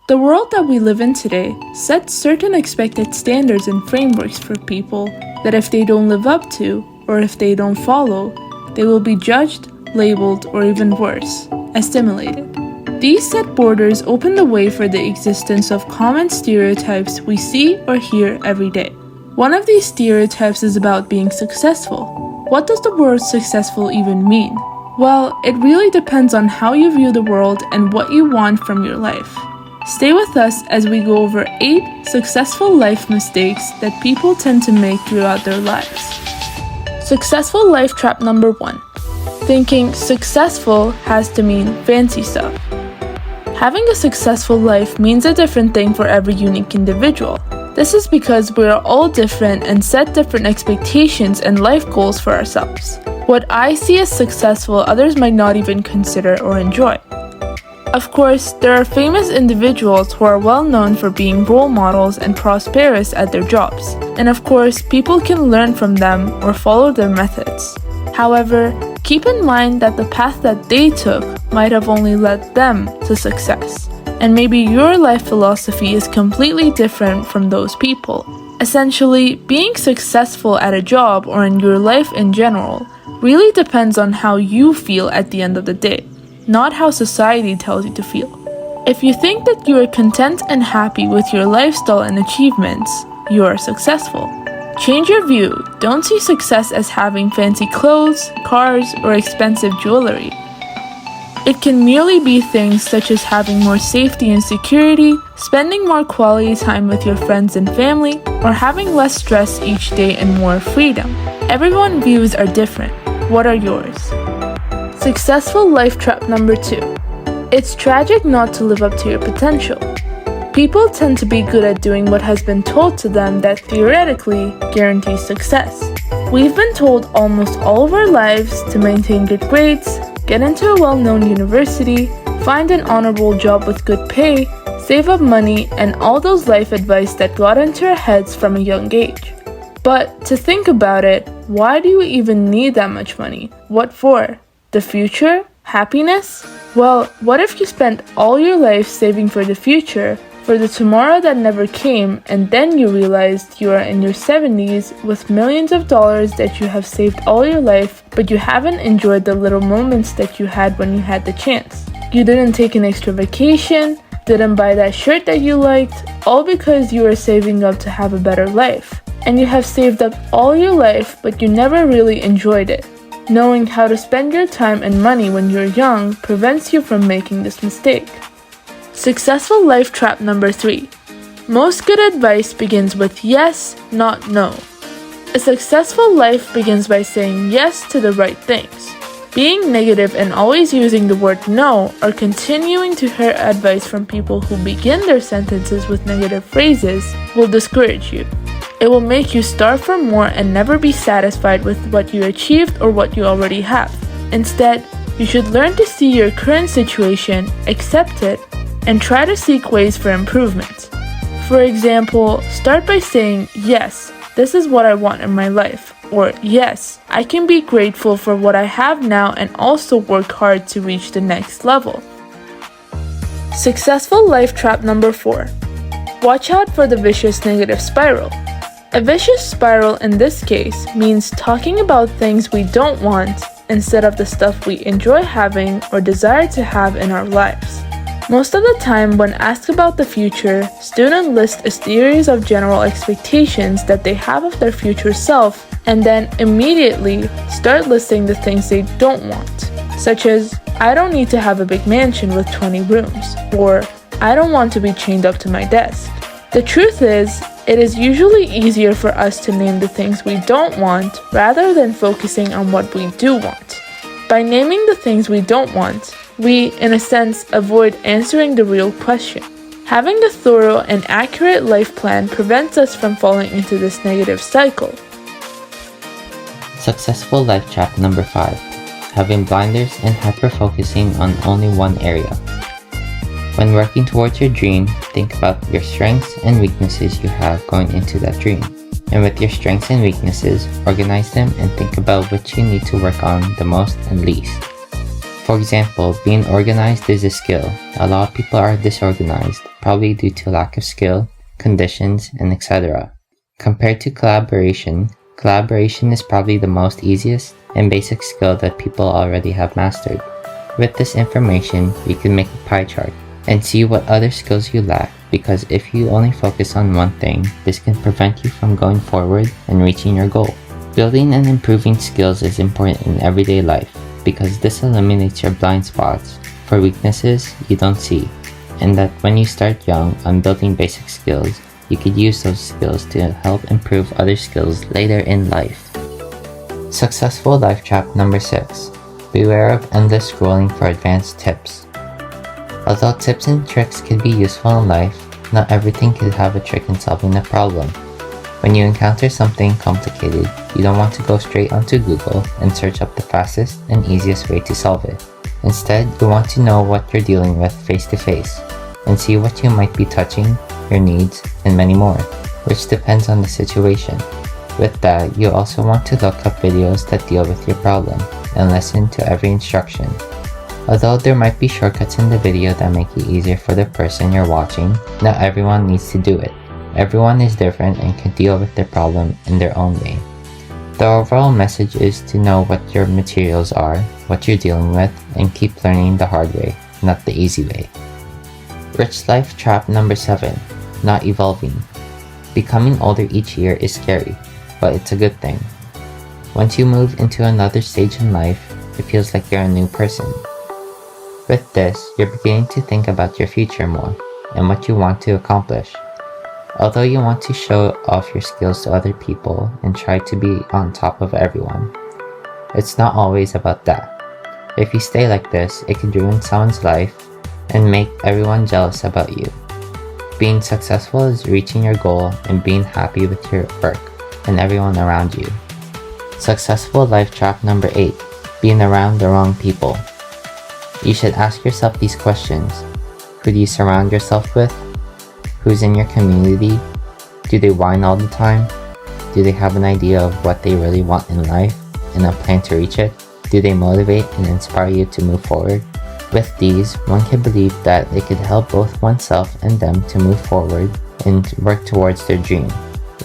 The world that we live in today sets certain expected standards and frameworks for people that if they don't live up to, or if they don't follow, they will be judged, labeled, or even worse, assimilated. These set borders open the way for the existence of common stereotypes we see or hear every day. One of these stereotypes is about being successful. What does the word successful even mean? Well, it really depends on how you view the world and what you want from your life. Stay with us as we go over 8 successful life mistakes that people tend to make throughout their lives. Successful life trap number 1. Thinking successful has to mean fancy stuff. Having a successful life means a different thing for every unique individual. This is because we are all different and set different expectations and life goals for ourselves. What I see as successful, others might not even consider or enjoy. Of course, there are famous individuals who are well known for being role models and prosperous at their jobs. And of course, people can learn from them or follow their methods. However, keep in mind that the path that they took might have only led them to success. And maybe your life philosophy is completely different from those people. Essentially, being successful at a job or in your life in general really depends on how you feel at the end of the day, not how society tells you to feel. If you think that you are content and happy with your lifestyle and achievements, you are successful. Change your view. Don't see success as having fancy clothes, cars, or expensive jewelry. It can merely be things such as having more safety and security, spending more quality time with your friends and family, or having less stress each day and more freedom. Everyone's views are different. What are yours? Successful life trap number 2. It's tragic not to live up to your potential. People tend to be good at doing what has been told to them that theoretically guarantees success. We've been told almost all of our lives to maintain good grades, get into a well-known university, find an honorable job with good pay, save up money, and all those life advice that got into our heads from a young age. But to think about it, why do you even need that much money? What for? The future? Happiness? Well, what if you spent all your life saving for the future, for the tomorrow that never came, and then you realized you are in your 70s with millions of dollars that you have saved all your life, but you haven't enjoyed the little moments that you had when you had the chance. You didn't take an extra vacation, didn't buy that shirt that you liked, all because you were saving up to have a better life. And you have saved up all your life, but you never really enjoyed it. Knowing how to spend your time and money when you're young prevents you from making this mistake. Successful life trap number 3. Most good advice begins with yes, not no. A successful life begins by saying yes to the right things. Being negative and always using the word no or continuing to hear advice from people who begin their sentences with negative phrases will discourage you. It will make you starve for more and never be satisfied with what you achieved or what you already have. Instead, you should learn to see your current situation, accept it, and try to seek ways for improvement. For example, start by saying, yes, this is what I want in my life, or yes, I can be grateful for what I have now and also work hard to reach the next level. Successful life trap number 4. Watch out for the vicious negative spiral. A vicious spiral in this case means talking about things we don't want instead of the stuff we enjoy having or desire to have in our lives. Most of the time when asked about the future, students list a series of general expectations that they have of their future self and then immediately start listing the things they don't want, such as, I don't need to have a big mansion with 20 rooms, or I don't want to be chained up to my desk. The truth is, it is usually easier for us to name the things we don't want rather than focusing on what we do want. By naming the things we don't want, we, in a sense, avoid answering the real question. Having a thorough and accurate life plan prevents us from falling into this negative cycle. Successful life trap number 5. Having blinders and hyper-focusing on only one area. When working towards your dream, think about your strengths and weaknesses you have going into that dream. And with your strengths and weaknesses, organize them and think about which you need to work on the most and least. For example, being organized is a skill. A lot of people are disorganized, probably due to lack of skill, conditions, and etc. Compared to collaboration, collaboration is probably the most easiest and basic skill that people already have mastered. With this information, you can make a pie chart and see what other skills you lack, because if you only focus on one thing, this can prevent you from going forward and reaching your goal. Building and improving skills is important in everyday life, because this eliminates your blind spots for weaknesses you don't see, and that when you start young on building basic skills, you could use those skills to help improve other skills later in life. Successful life trap number 6. Beware of endless scrolling for advanced tips. Although tips and tricks can be useful in life, not everything can have a trick in solving a problem. When you encounter something complicated, you don't want to go straight onto Google and search up the fastest and easiest way to solve it. Instead, you want to know what you're dealing with face to face, and see what you might be touching, your needs, and many more, which depends on the situation. With that, you also want to look up videos that deal with your problem, and listen to every instruction. Although there might be shortcuts in the video that make it easier for the person you're watching, not everyone needs to do it. Everyone is different and can deal with their problem in their own way. The overall message is to know what your materials are, what you're dealing with, and keep learning the hard way, not the easy way. Rich life trap number 7. Not evolving. Becoming older each year is scary, but it's a good thing. Once you move into another stage in life, it feels like you're a new person. With this, you're beginning to think about your future more, and what you want to accomplish. Although you want to show off your skills to other people and try to be on top of everyone, it's not always about that. If you stay like this, it could ruin someone's life and make everyone jealous about you. Being successful is reaching your goal and being happy with your work and everyone around you. Successful life trap number 8. Being around the wrong people. You should ask yourself these questions. Who do you surround yourself with? Who's in your community? Do they whine all the time? Do they have an idea of what they really want in life and a plan to reach it? Do they motivate and inspire you to move forward? With these, one can believe that it could help both oneself and them to move forward and work towards their dream.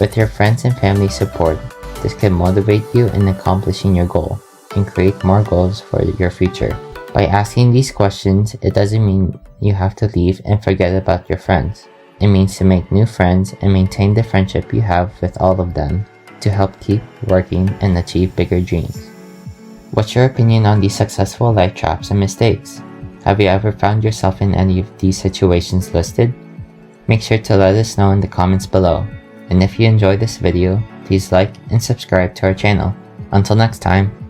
With your friends and family support, this can motivate you in accomplishing your goal and create more goals for your future. By asking these questions, it doesn't mean you have to leave and forget about your friends. It means to make new friends and maintain the friendship you have with all of them to help keep working and achieve bigger dreams. What's your opinion on these successful life traps and mistakes? Have you ever found yourself in any of these situations listed? Make sure to let us know in the comments below. And if you enjoyed this video, please like and subscribe to our channel. Until next time.